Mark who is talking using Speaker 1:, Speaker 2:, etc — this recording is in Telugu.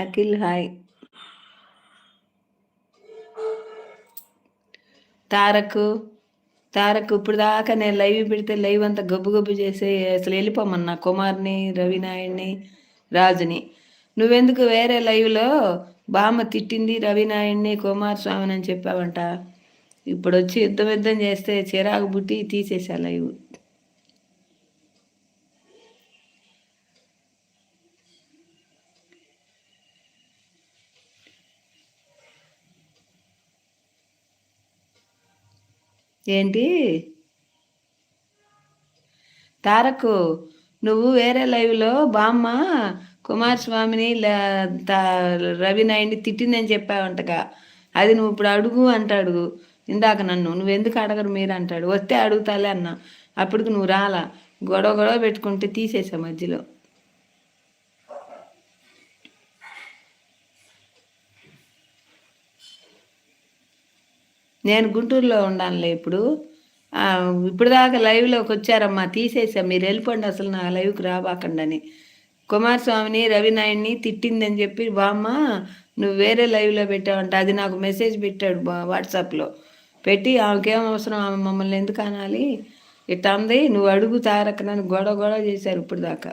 Speaker 1: అఖిల్ హాయ్. తారక్ తారక్ ఇప్పుడు దాకా నేను లైవ్ పెడితే లైవ్ అంతా గబ్బు గబ్బు చేసి అసలు వెళ్ళిపోమన్నా కుమార్ని, రవినాయుడిని, రాజుని. నువ్వెందుకు వేరే లైవ్లో బామ్మ తిట్టింది రవినాయుడిని, కుమారస్వామిని అని చెప్పావంట. ఇప్పుడు వచ్చి యుద్ధం చేస్తే చిరాకు బుట్టి తీసేసా లైవ్. ఏంటి తారకు, నువ్వు వేరే లైవ్లో బామ్మ కుమారస్వామిని రవినాయుడిని తిట్టిందని చెప్పావంటగా. అది నువ్వు ఇప్పుడు అడుగు అంటాడు. ఇందాక నువ్వెందుకు అడగరు మీరు అంటాడు. వస్తే అడుగుతాలే అన్నా. అప్పటికి నువ్వు రాలా, గొడవ పెట్టుకుంటే తీసేసా మధ్యలో. నేను గుంటూరులో ఉండానులే ఇప్పుడు. ఇప్పుడు దాకా లైవ్లోకి వచ్చారమ్మా, తీసేసా. మీరు వెళ్ళిపోండి, అసలు నా లైవ్కి రాబాకండి అని. కుమారస్వామిని రవినాయుడిని తిట్టిందని చెప్పి బామ్మ నువ్వు వేరే లైవ్లో పెట్టావంట. అది నాకు మెసేజ్ పెట్టాడు వాట్సాప్లో పెట్టి, ఆమెకేం అవసరం, ఆమె మమ్మల్ని ఎందుకు అనాలి, ఇట్లా అంది, నువ్వు అడుగు తారక నన్ను గొడవ చేశారు ఇప్పుడు దాకా.